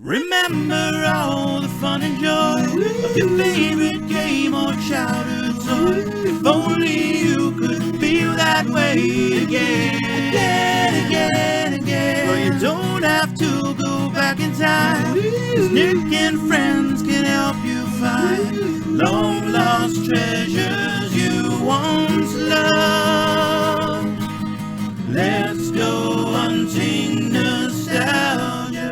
Remember all the fun and joy of your favorite game or childhood toy. If only you could feel that way again. Well, you don't have to go back in time, 'cause Nick and friends can help you find long lost treasures you once loved. Let's go hunting nostalgia.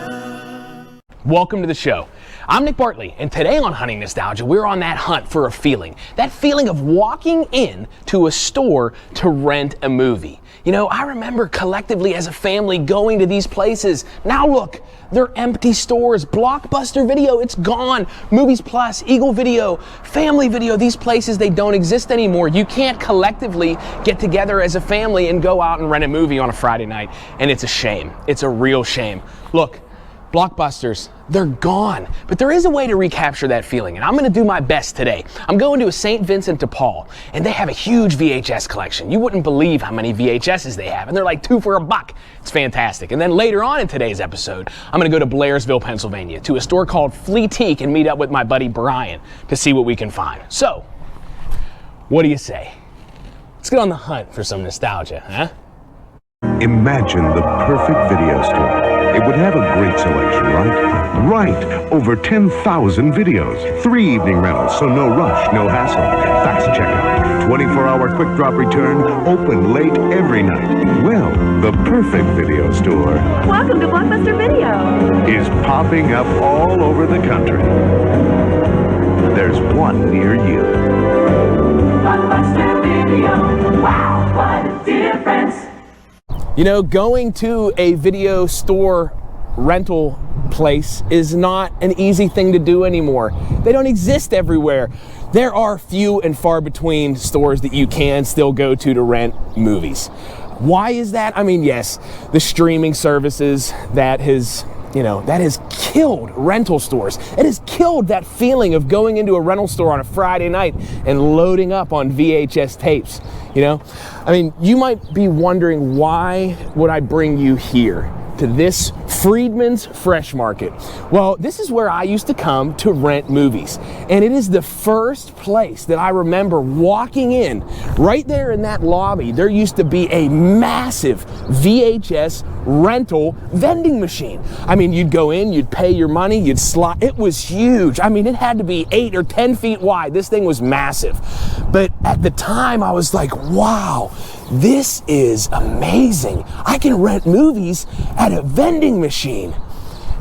Welcome to the show. I'm Nick Bartley, and today on Hunting Nostalgia, we're on that hunt for a feeling. That feeling of walking in to a store to rent a movie. You know, I remember collectively as a family going to these places. Now look, they're empty stores. Blockbuster Video, it's gone. Movies Plus, Eagle Video, Family Video, these places, they don't exist anymore. You can't collectively get together as a family and go out and rent a movie on a Friday night, and it's a shame. It's a real shame. Look, Blockbusters, they're gone. But there is a way to recapture that feeling, and I'm gonna do my best today. I'm going to a St.Vincent Di Paul, and they have a huge VHS collection. You wouldn't believe how many VHSs they have, and they're like 2 for $1. It's fantastic. And then later on in today's episode, I'm gonna go to Blairsville, Pennsylvania, to a store called Fleatique and meet up with my buddy Brian to see what we can find. So, what do you say? Let's get on the hunt for some nostalgia, huh? Imagine the perfect video store. It would have a great selection, right? Right! Over 10,000 videos. 3 evening rentals, so no rush, no hassle. Fast checkout. 24-hour quick drop return. Open late every night. Well, the perfect video store. Welcome to Blockbuster Video. Is popping up all over the country. There's one near you. Blockbuster Video. Wow, what a difference. You know, going to a video store rental place is not an easy thing to do anymore. They don't exist everywhere. There are few and far between stores that you can still go to rent movies. Why is that? I mean, yes, the streaming services that has killed rental stores. It has killed that feeling of going into a rental store on a Friday night and loading up on VHS tapes, you know? I mean, you might be wondering, why would I bring you here to this Freedman's Fresh Market? Well, this is where I used to come to rent movies. And it is the first place that I remember walking in. Right there in that lobby, there used to be a massive VHS rental vending machine. I mean, you'd go in, you'd pay your money, you'd slide. It was huge. I mean, it had to be 8 or 10 feet wide. This thing was massive. But at the time, I was like, wow, this is amazing. I can rent movies at a vending machine.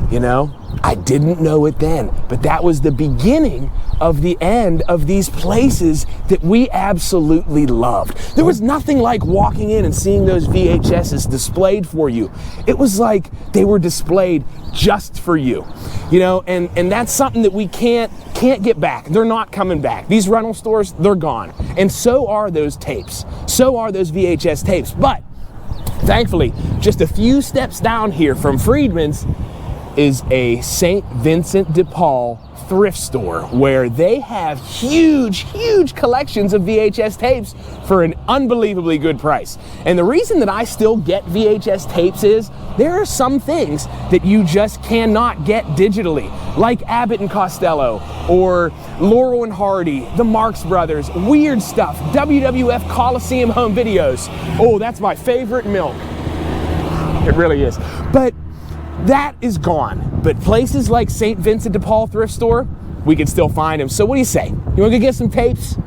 You know, I didn't know it then, but that was the beginning of the end of these places that we absolutely loved. There was nothing like walking in and seeing those VHSs displayed for you. It was like they were displayed just for you, you know, and that's something that we can't get back. They're not coming back. These rental stores, they're gone. And so are those tapes. So are those VHS tapes. But thankfully, just a few steps down here from Freedman's is a St.Vincent Di Paul thrift store where they have huge collections of VHS tapes for an unbelievably good price. And the reason that I still get VHS tapes is there are some things that you just cannot get digitally, like Abbott and Costello or Laurel and Hardy, the Marx Brothers, weird stuff, WWF Coliseum home videos. Oh, that's my favorite milk. It really is. But that is gone. But places like St. Vincent Di Paul thrift store, we can still find them. So what do you say? You want to go get some tapes?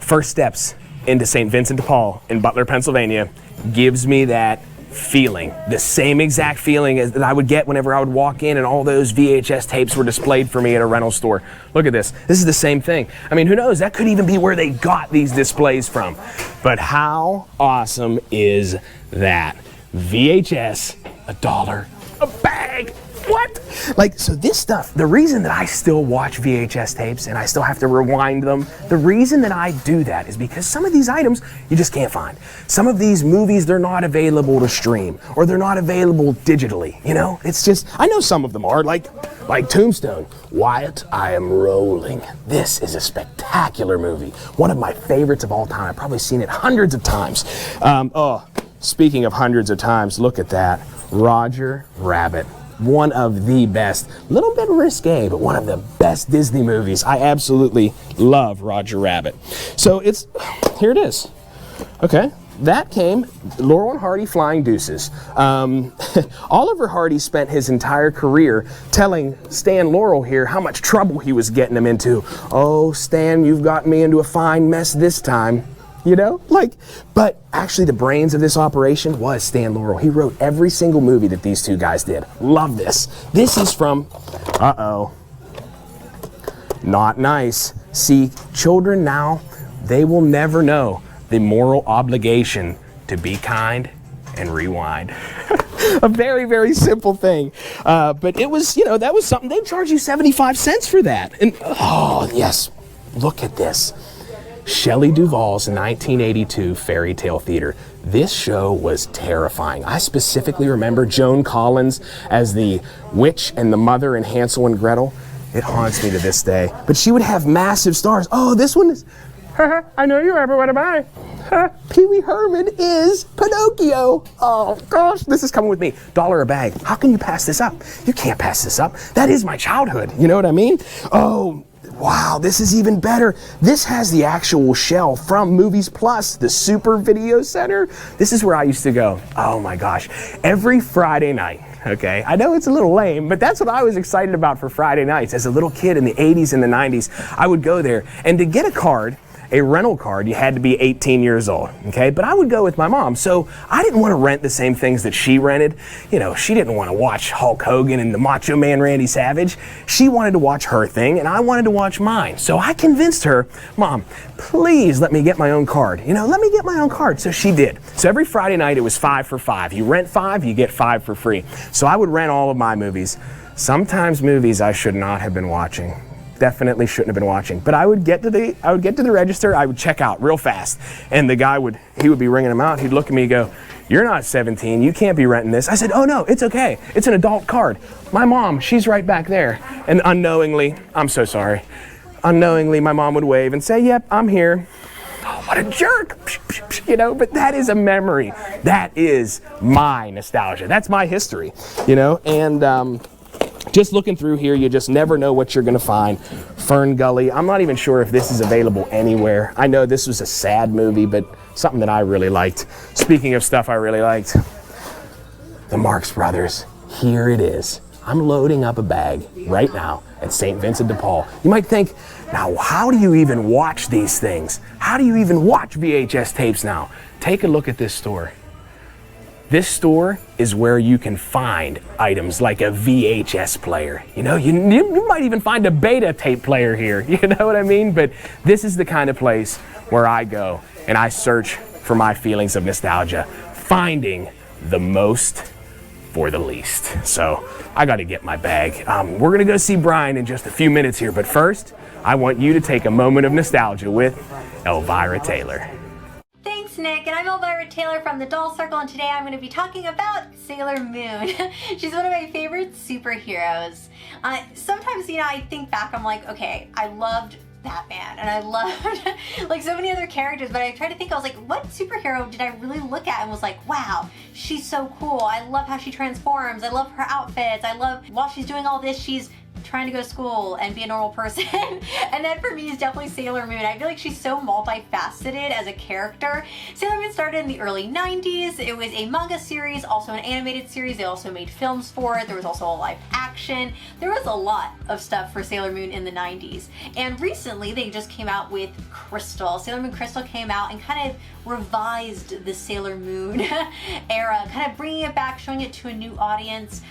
first steps into St. Vincent Di Paul in Butler, Pennsylvania gives me that feeling, the same exact feeling as that I would get whenever I would walk in and all those VHS tapes were displayed for me at a rental store. Look at this. This is the same thing. I mean, who knows? That could even be where they got these displays from. But how awesome is that? VHS, $1 a bag. What? Like, so this stuff, the reason that I still watch VHS tapes and I still have to rewind them, the reason that I do that is because some of these items you just can't find. Some of these movies, they're not available to stream or they're not available digitally, you know? It's just, I know some of them are, like Tombstone. Wyatt, I am rolling. This is a spectacular movie. One of my favorites of all time. I've probably seen it hundreds of times. Speaking of hundreds of times, look at that. Roger Rabbit. One of the best, a little bit risque, but one of the best Disney movies. I absolutely love Roger Rabbit. So here it is. Okay, that came, Laurel and Hardy Flying Deuces. Oliver Hardy spent his entire career telling Stan Laurel here how much trouble he was getting him into. Oh, Stan, you've got me into a fine mess this time. You know, but actually the brains of this operation was Stan Laurel. He wrote every single movie that these two guys did. Love this. This is from, not nice. See, children now, they will never know the moral obligation to be kind and rewind. A very, very simple thing. But it was, that was something. They charge you 75 cents for that. And, oh, yes, look at this. Shelley Duvall's 1982 Fairy Tale Theater. This show was terrifying. I specifically remember Joan Collins as the witch and the mother in Hansel and Gretel. It haunts me to this day. But she would have massive stars. Oh, this one is, I know you remember, what am I? Pee Wee Herman is Pinocchio. Oh gosh, this is coming with me. $1 a bag. How can you pass this up? You can't pass this up. That is my childhood. You know what I mean? Oh, wow, this is even better. This has the actual shell from Movies Plus, the Super Video Center. This is where I used to go. Oh my gosh, every Friday night. Okay, I know it's a little lame, but that's what I was excited about for Friday nights. As a little kid in the 80s and the 90s, I would go there, and to get a card, a rental card, you had to be 18 years old, okay? But I would go with my mom, so I didn't want to rent the same things that she rented. You know, she didn't want to watch Hulk Hogan and the Macho Man Randy Savage. She wanted to watch her thing, and I wanted to watch mine. So I convinced her, Mom, please let me get my own card. Let me get my own card. So she did. So every Friday night, it was 5 for 5. You rent 5, you get 5 for free. So I would rent all of my movies. Sometimes movies I should not have been watching. Definitely shouldn't have been watching. But I would get to the register, I would check out real fast. And the guy would be ringing them out. He'd look at me and go, "You're not 17, you can't be renting this." I said, "Oh no, it's okay. It's an adult card. My mom, she's right back there." And unknowingly, I'm so sorry. Unknowingly, my mom would wave and say, "Yep, I'm here." Oh, what a jerk, but that is a memory. That is my nostalgia. That's my history, and just looking through here, you just never know what you're gonna find. Fern Gully, I'm not even sure if this is available anywhere. I know this was a sad movie, but something that I really liked. Speaking of stuff I really liked, the Marx Brothers, here it is. I'm loading up a bag right now at St. Vincent Di Paul. You might think, now how do you even watch these things? How do you even watch VHS tapes now? Take a look at this store. This store is where you can find items like a VHS player. You might even find a beta tape player here. You know what I mean? But this is the kind of place where I go and I search for my feelings of nostalgia, finding the most for the least. So I got to get my bag. We're going to go see Brian in just a few minutes here. But first, I want you to take a moment of nostalgia with Elvira Taylor. Nick, and I'm Elvira Taylor from the Doll Circle, and today I'm going to be talking about Sailor Moon. She's one of my favorite superheroes. Sometimes, I think back, I'm like, okay, I loved Batman, and I loved like so many other characters, but I tried to think, I was like, what superhero did I really look at and was like, wow, she's so cool. I love how she transforms. I love her outfits. I love, while she's doing all this, she's trying to go to school and be a normal person. And then for me is definitely Sailor Moon. I feel like she's so multifaceted as a character. Sailor Moon started in the early 90s. It was a manga series, also an animated series. They also made films for it. There was also a live action. There was a lot of stuff for Sailor Moon in the 90s. And recently they just came out with Crystal. Sailor Moon Crystal came out and kind of revised the Sailor Moon era, kind of bringing it back, showing it to a new audience.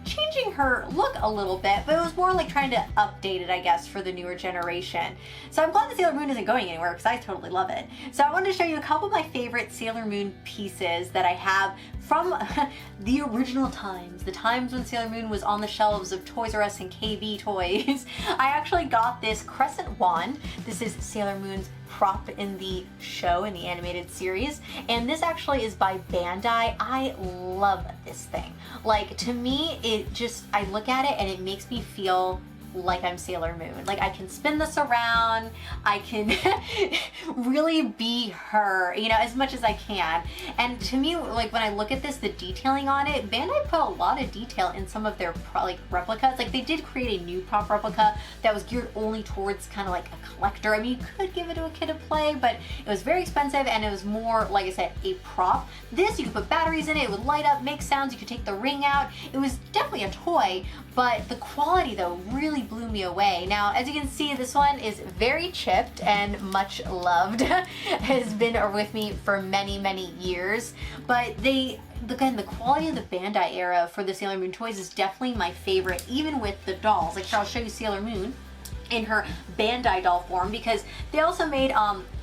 Changing her look a little bit, but it was more like trying to update it, I guess, for the newer generation. So I'm glad that Sailor Moon isn't going anywhere because I totally love it. So I wanted to show you a couple of my favorite Sailor Moon pieces that I have from the original times, the times when Sailor Moon was on the shelves of Toys R Us and KB Toys. I actually got this crescent wand. This is Sailor Moon's prop in the show, in the animated series, and this actually is by Bandai. I love this thing. Like, to me, it just, I look at it and it makes me feel like I'm Sailor Moon. Like, I can spin this around, I can really be her, you know, as much as I can. And to me, like, when I look at this, the detailing on it, Bandai put a lot of detail in some of their replicas. Like, they did create a new prop replica that was geared only towards kind of like a collector. I mean, you could give it to a kid to play, but it was very expensive and it was more, like I said, a prop. This, you could put batteries in it, it would light up, make sounds, you could take the ring out. It was definitely a toy, but the quality, though, really blew me away. Now, as you can see, this one is very chipped and much loved. Has been with me for many, many years. But again, the quality of the Bandai era for the Sailor Moon toys is definitely my favorite, even with the dolls. Like, I'll show you Sailor Moon in her Bandai doll form, because they also made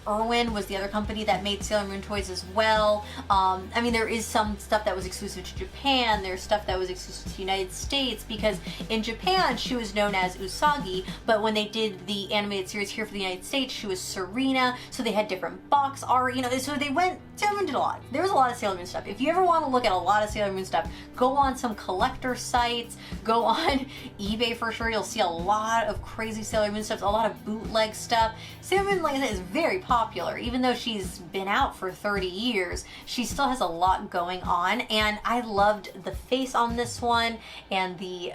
Irwin was the other company that made Sailor Moon toys as well. I mean, there is some stuff that was exclusive to Japan. There's stuff that was exclusive to the United States, because in Japan she was known as Usagi, but when they did the animated series here for the United States, she was Serena. So they had different box art, you know. So they went, Sailor Moon did a lot. There was a lot of Sailor Moon stuff. If you ever want to look at a lot of Sailor Moon stuff, go on some collector sites, go on eBay for sure. You'll see a lot of crazy Sailor Moon stuff, a lot of bootleg stuff. Sailor Moon, like I said, is very popular. Even though she's been out for 30 years, she still has a lot going on, and I loved the face on this one and the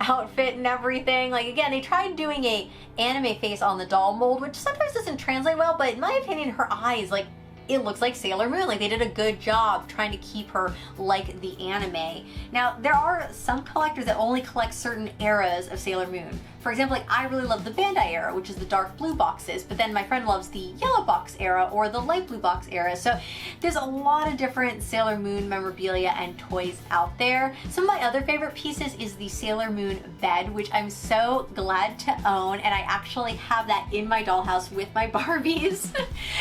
outfit and everything. Like, again, they tried doing a anime face on the doll mold, which sometimes doesn't translate well, but in my opinion, her eyes, like, it looks like Sailor Moon. Like, they did a good job trying to keep her like the anime. Now, there are some collectors that only collect certain eras of Sailor Moon. For example, like, I really love the Bandai era, which is the dark blue boxes, but then my friend loves the yellow box era or the light blue box era. So there's a lot of different Sailor Moon memorabilia and toys out there. Some of my other favorite pieces is the Sailor Moon bed, which I'm so glad to own, and I actually have that in my dollhouse with my Barbies.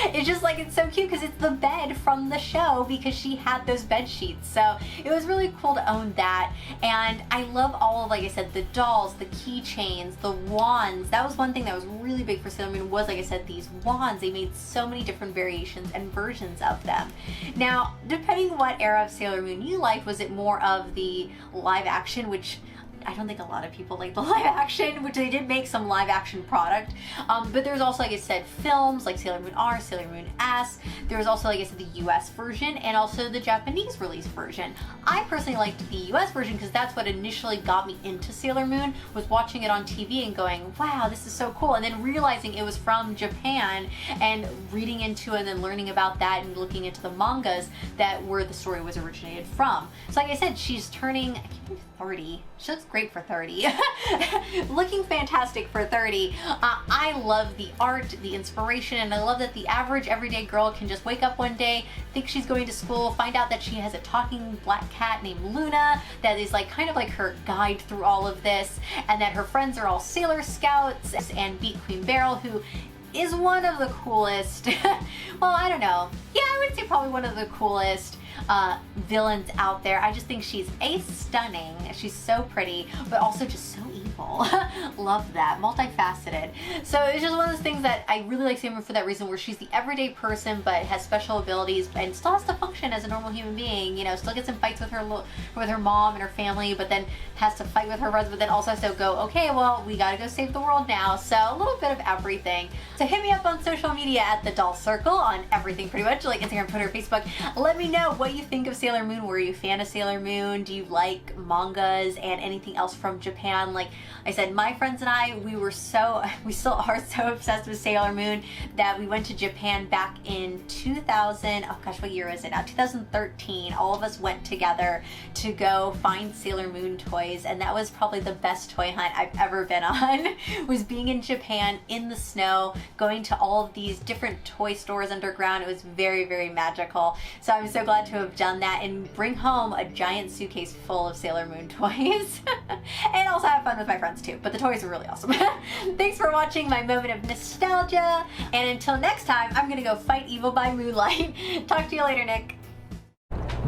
It's just like, it's so cute because it's the bed from the show, because she had those bed sheets. So it was really cool to own that. And I love all of, like I said, the dolls, the keychains, the wands. That was one thing that was really big for Sailor Moon, was, like I said, these wands. They made so many different variations and versions of them. Now, depending on what era of Sailor Moon you liked, was it more of the live action, which I don't think a lot of people like the live action, which they did make some live action product. But there's also, like I said, films like Sailor Moon R, Sailor Moon S. There was also, like I said, the US version and also the Japanese release version. I personally liked the US version because that's what initially got me into Sailor Moon, was watching it on TV and going, wow, this is so cool. And then realizing it was from Japan and reading into it and then learning about that and looking into the mangas that where the story was originated from. So like I said, she's turning, I can't believe 30. She looks great for 30. Looking fantastic for 30. I love the art, the inspiration, and I love that the average everyday girl can just wake up one day, think she's going to school, find out that she has a talking black cat named Luna that is like kind of like her guide through all of this, and that her friends are all Sailor Scouts, and beat Queen Beryl, who is one of the coolest, well, I don't know. Yeah, I would say probably one of the coolest villains out there. I just think she's stunning. She's so pretty, but also just so evil. Love that. Multifaceted. So it's just one of those things that I really like Sailor Moon for that reason, where she's the everyday person but has special abilities and still has to function as a normal human being. You know, still gets in fights with her mom and her family, but then has to fight with her brothers, but then also has to go, okay, well, we gotta go save the world now. So a little bit of everything. So hit me up on social media at The Doll Circle on everything pretty much, like Instagram, Twitter, Facebook. Let me know what you think of Sailor Moon. Were you a fan of Sailor Moon? Do you like mangas and anything else from Japan? Like, I said, my friends and I, we still are so obsessed with Sailor Moon that we went to Japan back in 2000, oh gosh, what year is it now? 2013. All of us went together to go find Sailor Moon toys, and that was probably the best toy hunt I've ever been on, was being in Japan in the snow, going to all of these different toy stores underground. It was very, very magical. So I'm so glad to have done that and bring home a giant suitcase full of Sailor Moon toys and also have fun with my friends too, but the toys were really awesome. Thanks for watching my moment of nostalgia, and until next time, I'm gonna go fight evil by moonlight. Talk to you later, Nick.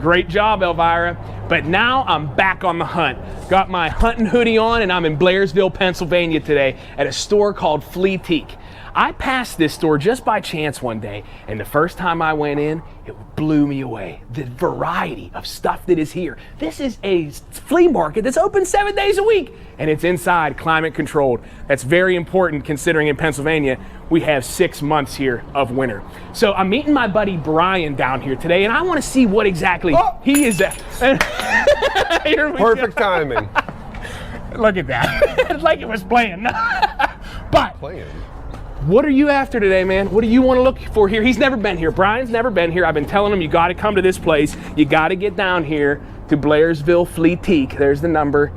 Great job, Elvira. But now I'm back on the hunt. Got my hunting hoodie on, and I'm in Blairsville, Pennsylvania today at a store called Fleatique. I passed this store just by chance one day, and the first time I went in, it blew me away. The variety of stuff that is here. This is a flea market that's open 7 days a week, and it's inside, climate controlled. That's very important considering in Pennsylvania, we have 6 months here of winter. So I'm meeting my buddy Brian down here today, and I want to see what exactly he is at. Here we Perfect go. timing. Look at that. It's like it was planned. But what are you after today, man? What do you want to look for here? He's never been here. Brian's never been here. I've been telling him you got to come to this place. You got to get down here to Blairsville Fleatique. There's the number.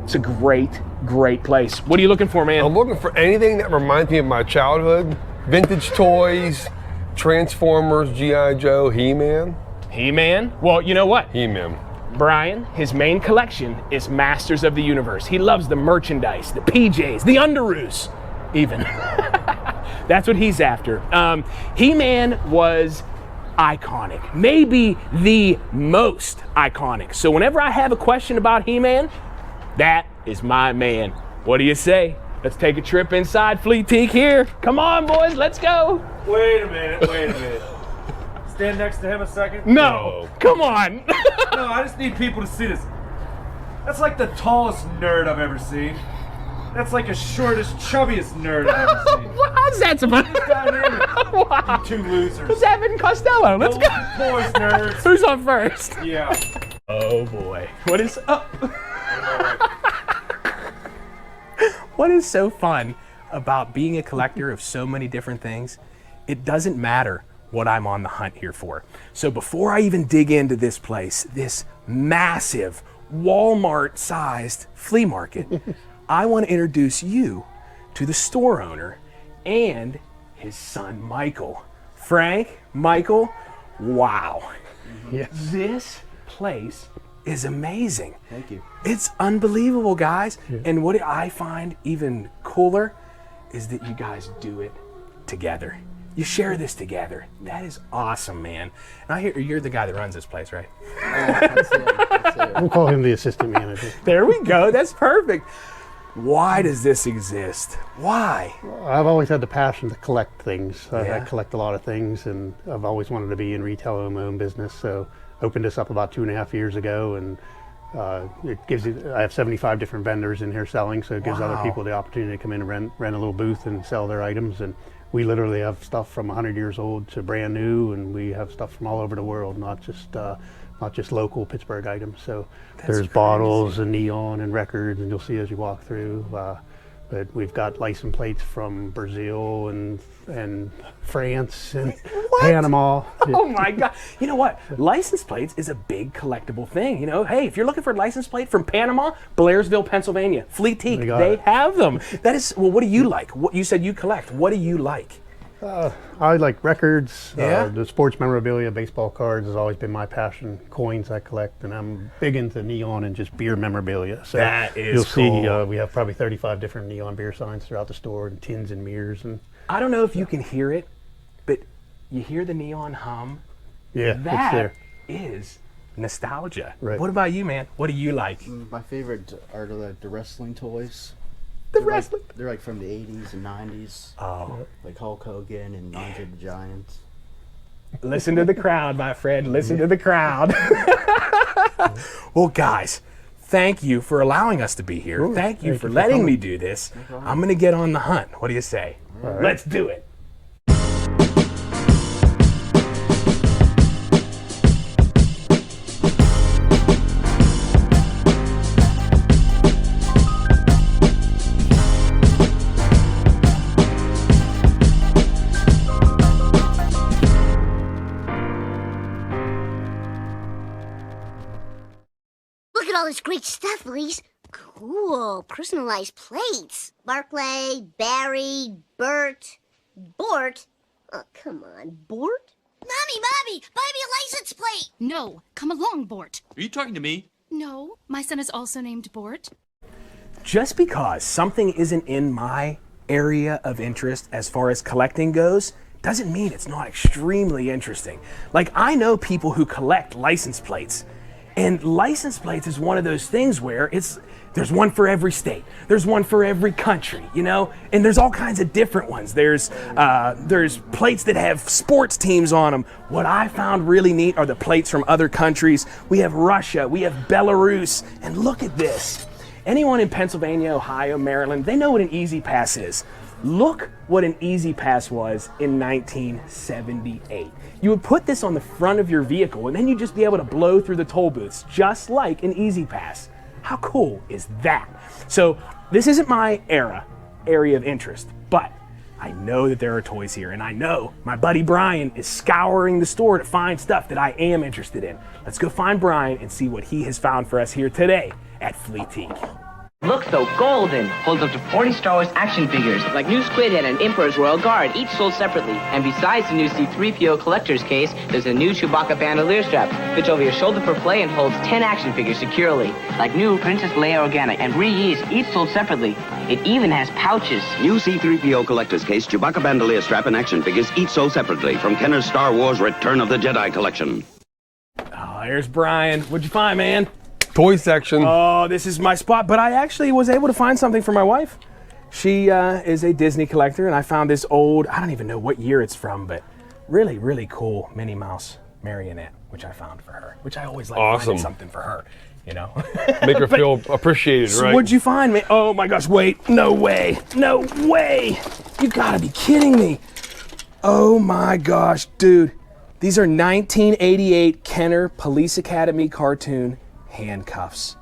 It's a great, great place. What are you looking for, man? I'm looking for anything that reminds me of my childhood. Vintage toys, Transformers, G.I. Joe, He-Man. He-Man? Well, you know what? He-Man. Brian, his main collection is Masters of the Universe. He loves the merchandise, the PJs, the underoos, even. That's what he's after. He-Man was iconic, maybe the most iconic. So whenever I have a question about He-Man, that is my man. What do you say? Let's take a trip inside Fleatique here. Come on, boys, let's go. Wait a minute. Stand next to him a second. No, come on. No, I just need people to see this. That's like the tallest nerd I've ever seen. That's like the shortest, chubbiest nerd I've ever seen. How's that supposed Who's down here? Wow. You two losers. Who's Evan and Costello? Let's go. Boys, nerds. Who's on first? Yeah. Oh boy. What is up? What is so fun about being a collector of so many different things? It doesn't matter what I'm on the hunt here for. So before I even dig into this place, this massive Walmart-sized flea market, I want to introduce you to the store owner and his son, Michael. Frank, Michael, wow. Yes. This place is amazing. Thank you. It's unbelievable, guys. Yeah. And what I find even cooler is that you guys do it together. You share this together. That is awesome, man. And I hear you're the guy that runs this place, right? That's it. We'll call him the assistant manager. There we go. That's perfect. Why does this exist? Why? I've always had the passion to collect things. I collect a lot of things, and I've always wanted to be in retail in my own business. So opened this up about 2.5 years ago, and it gives you, I have 75 different vendors in here selling, so it gives other people the opportunity to come in and rent a little booth and sell their items. And we literally have stuff from 100 years old to brand new, and we have stuff from all over the world, not just local Pittsburgh items. So there's crazy. Bottles and neon and records, and you'll see as you walk through. But we've got license plates from Brazil and France and Panama. Oh my God. You know what? License plates is a big collectible thing. You know, hey, if you're looking for a license plate from Panama, Blairsville, Pennsylvania, Fleatique, they have them. That is, well, what do you like? What you said you collect. What do you like? I like records, the sports memorabilia, baseball cards has always been my passion. Coins I collect, and I'm big into neon and just beer memorabilia. So that is you'll cool. See we have probably 35 different neon beer signs throughout the store, and tins and mirrors. And I don't know if you can hear it, but you hear the neon hum. Yeah, that it's there. Is nostalgia. Right. What about you, man? What do you like? My favorite are the wrestling toys. They're like from the 80s and 90s. Oh. Like Hulk Hogan and Andre the Giant. Listen to the crowd, my friend. Listen to the crowd. Well, guys, thank you for allowing us to be here. Ooh, thank you for letting me do this. No I'm going to get on the hunt. What do you say? Right. Let's do it. at all this great stuff, Elise. Cool, personalized plates. Bartley, Barry, Bert, Bort. Oh, come on, Bort? Mommy, buy me a license plate. No, come along, Bort. Are you talking to me? No, my son is also named Bort. Just because something isn't in my area of interest as far as collecting goes, doesn't mean it's not extremely interesting. Like, I know people who collect license plates, and license plates is one of those things where there's one for every state, there's one for every country, you know, and there's all kinds of different ones. There's plates that have sports teams on them. What I found really neat are the plates from other countries. We have Russia, we have Belarus, and look at this. Anyone in Pennsylvania, Ohio, Maryland, they know what an Easy Pass is. Look what an Easy Pass was in 1978. You would put this on the front of your vehicle and then you'd just be able to blow through the toll booths, just like an Easy Pass. How cool is that? So this isn't my area of interest, but I know that there are toys here, and I know my buddy Brian is scouring the store to find stuff that I am interested in. Let's go find Brian and see what he has found for us here today at Fleatique. Looks so golden. Holds up to 40 Star Wars action figures, like new Squid Head and Emperor's Royal Guard, each sold separately. And besides the new C-3PO collector's case, there's a new Chewbacca bandolier strap. Fits over your shoulder for play and holds 10 action figures securely. Like new Princess Leia Organic and Re-Ease, each sold separately. It even has pouches. New C-3PO collector's case, Chewbacca bandolier strap, and action figures, each sold separately from Kenner's Star Wars Return of the Jedi collection. Oh, here's Brian. What'd you find, man? Toy section. Oh, this is my spot, but I actually was able to find something for my wife. She is a Disney collector, and I found this old, I don't even know what year it's from, but really, really cool Minnie Mouse marionette, which I found for her, which I always like finding something for her, you know? Make her feel appreciated, so right? What'd you find, me? Oh my gosh, wait, no way, no way. You gotta be kidding me. Oh my gosh, dude. These are 1988 Kenner Police Academy cartoon handcuffs.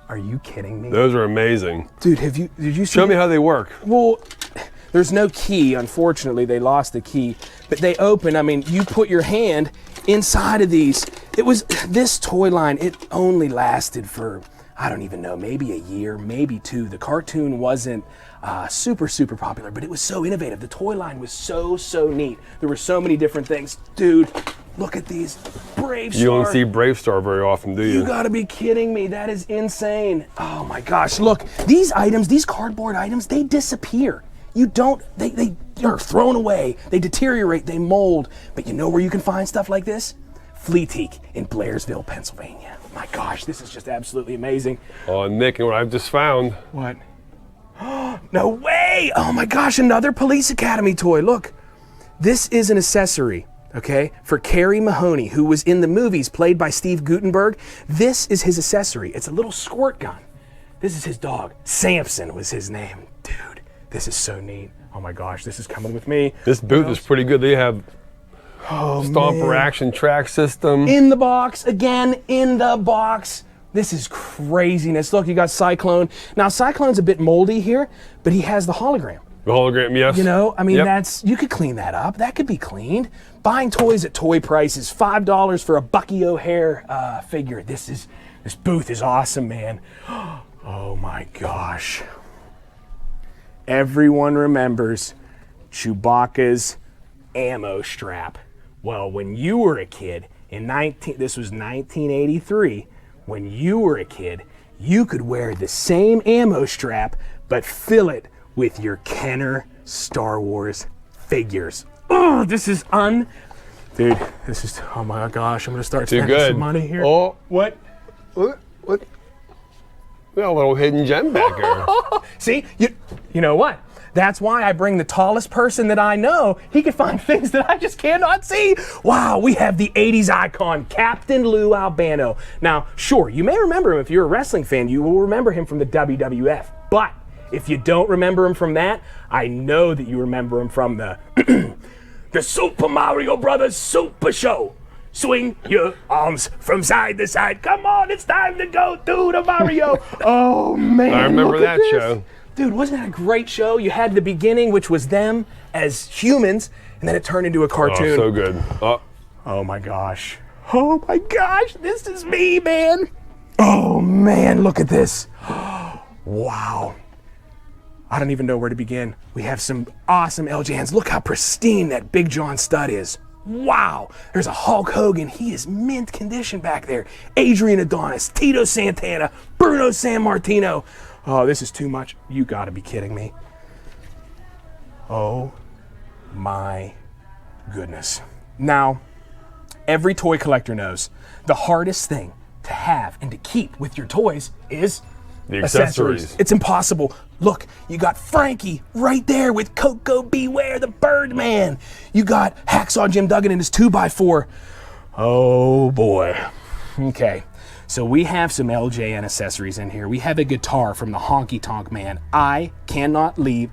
Are you kidding me? Those are amazing. Dude, did you see? Show me how they work. Well, there's no key. Unfortunately, they lost the key. But they open, I mean, you put your hand inside of these. This toy line, it only lasted for, I don't even know, maybe a year, maybe two. The cartoon wasn't super popular, but it was so innovative. The toy line was so neat. There were so many different things. Dude, look at these. Brave Star. You don't see Brave Star very often, do you? You gotta be kidding me. That is insane. Oh my gosh, look. These items, these cardboard items, they disappear. They are thrown away. They deteriorate, they mold. But you know where you can find stuff like this? Fleatique in Blairsville, Pennsylvania. My gosh, this is just absolutely amazing. Oh, Nick, and what I've just found. What? No way! Oh my gosh, another Police Academy toy. Look, this is an accessory, okay, for Carrie Mahoney, who was in the movies played by Steve Guttenberg. This is his accessory. It's a little squirt gun. This is his dog. Samson was his name. Dude, this is so neat. Oh my gosh, this is coming with me. This booth is pretty good. They have Stomper action track system. In the box, again, in the box. This is craziness. Look, you got Cyclone. Now, Cyclone's a bit moldy here, but he has the hologram. The hologram, yes. You know, I mean, you could clean that up. That could be cleaned. Buying toys at toy prices, $5 for a Bucky O'Hare figure. This booth is awesome, man. Oh my gosh. Everyone remembers Chewbacca's ammo strap. Well, when you were a kid, this was 1983, when you were a kid, you could wear the same ammo strap, but fill it with your Kenner Star Wars figures. Oh, this is Dude, this is, oh my gosh, I'm gonna start spending some money here. Oh, what? We got a little hidden gem back here. See, you know what? That's why I bring the tallest person that I know. He can find things that I just cannot see. Wow, we have the 80s icon, Captain Lou Albano. Now, sure, you may remember him if you're a wrestling fan. You will remember him from the WWF. But if you don't remember him from that, I know that you remember him from the the Super Mario Brothers Super Show. Swing your arms from side to side. Come on, it's time to go through the Mario. Oh, man. I remember that show. Dude, wasn't that a great show? You had the beginning, which was them as humans, and then it turned into a cartoon. Oh, so good. Oh my gosh. Oh my gosh, this is me, man. Oh man, look at this. Wow. I don't even know where to begin. We have some awesome LJNs. Look how pristine that Big John stud is. Wow. There's a Hulk Hogan. He is mint condition back there. Adrian Adonis, Tito Santana, Bruno Sammartino. Oh, this is too much. You gotta be kidding me. Oh my goodness. Now, every toy collector knows the hardest thing to have and to keep with your toys is the accessories. It's impossible. Look, you got Frankie right there with Coco Beware, the Birdman. You got Hacksaw Jim Duggan in his 2x4. Oh boy. Okay, so we have some LJN accessories in here. We have a guitar from the Honky Tonk Man. I cannot leave.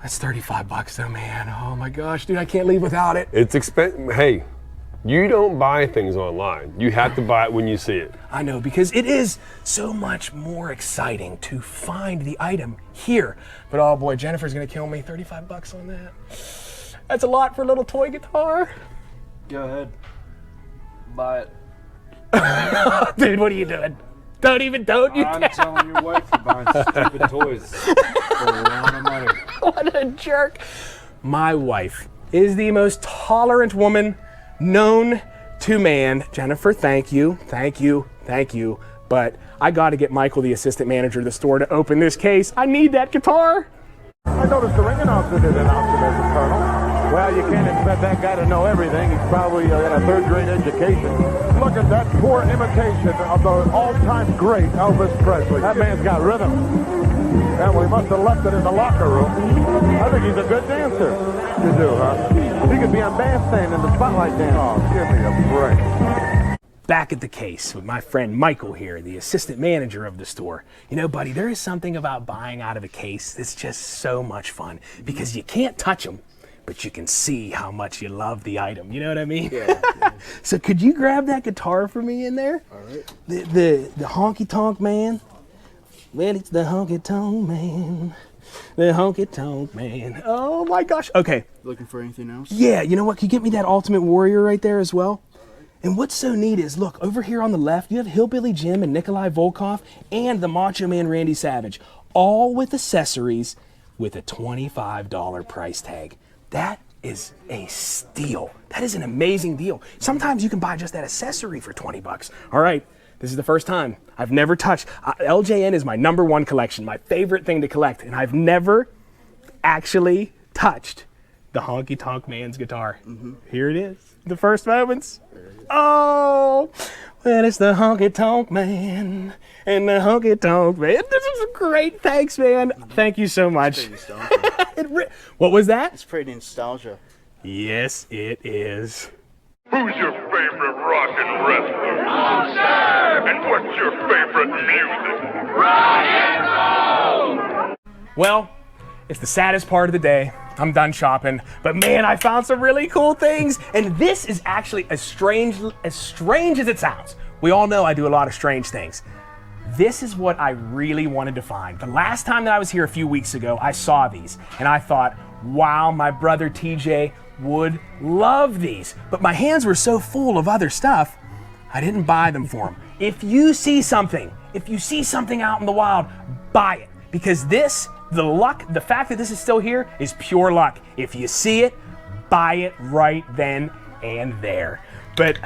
That's 35 bucks though, man. Oh my gosh, dude, I can't leave without it. It's expensive. Hey, you don't buy things online. You have to buy it when you see it. I know, because it is so much more exciting to find the item here. But oh boy, Jennifer's gonna kill me. 35 bucks on that. That's a lot for a little toy guitar. Go ahead. Buy it. Dude, what are you doing? Don't you I'm dare. telling your wife you're buying stupid toys for a lot of money. What a jerk. My wife is the most tolerant woman known to man. Jennifer, thank you. But I gotta get Michael, the assistant manager of the store, to open this case. I need that guitar. I noticed the ring announcer did announce it as a colonel. Well, you can't expect that guy to know everything. He's probably in a third-grade education. Look at that poor imitation of the all-time great Elvis Presley. That man's got rhythm. And we must have left it in the locker room. I think he's a good dancer. You do, huh? He could be on bandstand in the spotlight dance. Oh, give me a break. Back at the case with my friend Michael here, the assistant manager of the store. You know, buddy, there is something about buying out of a case that's just so much fun because you can't touch them, but you can see how much you love the item. You know what I mean? Yeah. So could you grab that guitar for me in there? All right. The Honky Tonk Man. Well, it's the Honky Tonk Man. The Honky Tonk Man. Oh my gosh. Okay. Looking for anything else? Yeah, you know what? Can you get me that Ultimate Warrior right there as well? And what's so neat is, look, over here on the left, you have Hillbilly Jim and Nikolai Volkov and the Macho Man Randy Savage, all with accessories with a $25 price tag. That is a steal. That is an amazing deal. Sometimes you can buy just that accessory for 20 bucks. All right, this is the first time. I've never touched. LJN is my #1 collection, my favorite thing to collect, and I've never actually touched the Honky Tonk Man's guitar. Here it is, the first moments. Oh, well, it's the Honky Tonk Man and the Honky Tonk Man. This is great. Thanks, man. Thank you so much. What was that? It's pretty nostalgia. Yes, it is. Who's your favorite rock and wrestler? Monster! And what's your favorite music? Rock and roll! Well, it's the saddest part of the day. I'm done shopping, but man, I found some really cool things. And this is actually as strange as it sounds. We all know I do a lot of strange things. This is what I really wanted to find. The last time that I was here a few weeks ago, I saw these and I thought, wow, my brother TJ would love these. But my hands were so full of other stuff, I didn't buy them for him. If you see something out in the wild, buy it. Because this, the fact that this is still here is pure luck. If you see it, buy it right then and there. But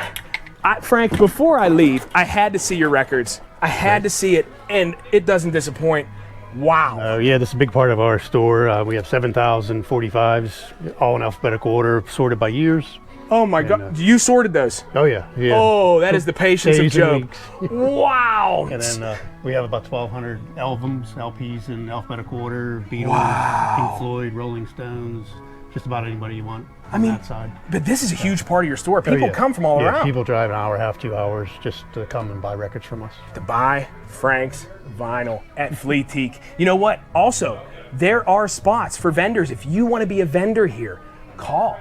Frank, before I leave, I had to see your records. I had to see it, and it doesn't disappoint. Wow. Yeah, this is a big part of our store. We have 7,045s, all in alphabetical order, sorted by years. Oh my God, you sorted those? Oh yeah. Oh, that is the patience of Job. Wow. And then we have about 1,200 albums, LPs in alphabetical order, Beatles, Pink Floyd, Rolling Stones, just about anybody you want on that side. But this is a huge part of your store. People come from all around. People drive an hour and a half, 2 hours just to come and buy records from us. To buy Frank's vinyl at Fleatique. You know what? Also, there are spots for vendors. If you want to be a vendor here, call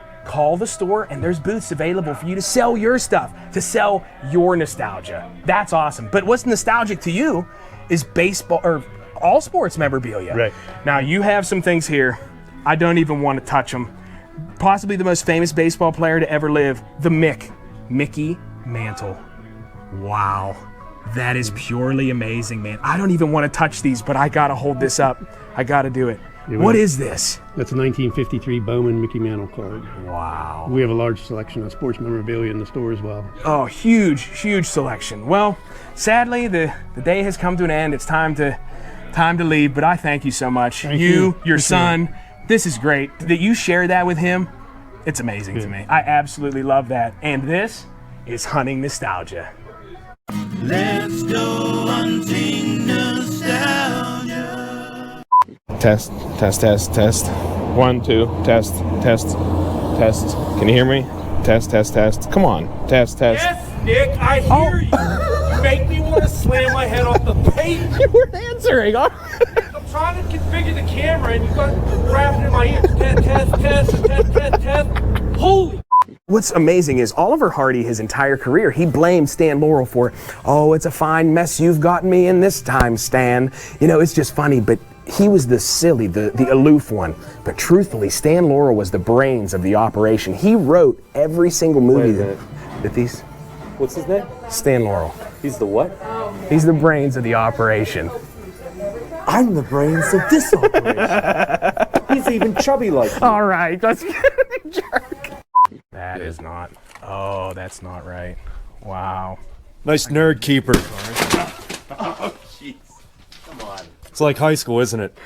the store, and there's booths available for you to sell your stuff, to sell your nostalgia. That's awesome. But what's nostalgic to you is baseball or all sports memorabilia. Right. Now you have some things here. I don't even want to touch them. Possibly the most famous baseball player to ever live, the Mickey Mantle. Wow. That is purely amazing, man. I don't even want to touch these, but I gotta hold this up. I gotta do it. What is this? That's a 1953 Bowman Mickey Mantle card. Wow. We have a large selection of sports memorabilia in the store as well. Oh, huge, huge selection. Well, sadly, the day has come to an end. It's time to leave, but I thank you so much. Your son, this is great. That you share that with him, it's amazing to me. I absolutely love that. And this is Hunting Nostalgia. Let's go hunting nostalgia. Test. 1, 2, test. Can you hear me? Test. Come on, test. Yes, Nick, I hear you. You make me want to slam my head off the pavement. You weren't answering. I'm trying to configure the camera and you got rapping in my ear. Test. Holy. What's amazing is Oliver Hardy, his entire career, he blamed Stan Laurel for, oh, it's a fine mess you've gotten me in this time, Stan. You know, it's just funny, but he was the silly, the aloof one. But truthfully, Stan Laurel was the brains of the operation. He wrote every single movie that these... What's his name? Stan Laurel. He's the what? He's the brains of the operation. I'm the brains of this operation. He's even chubby like me. All right, let's get a jerk. That is not. Oh, that's not right. Wow. Nice nerd keeper. Oh, jeez. Come on. It's like high school, isn't it?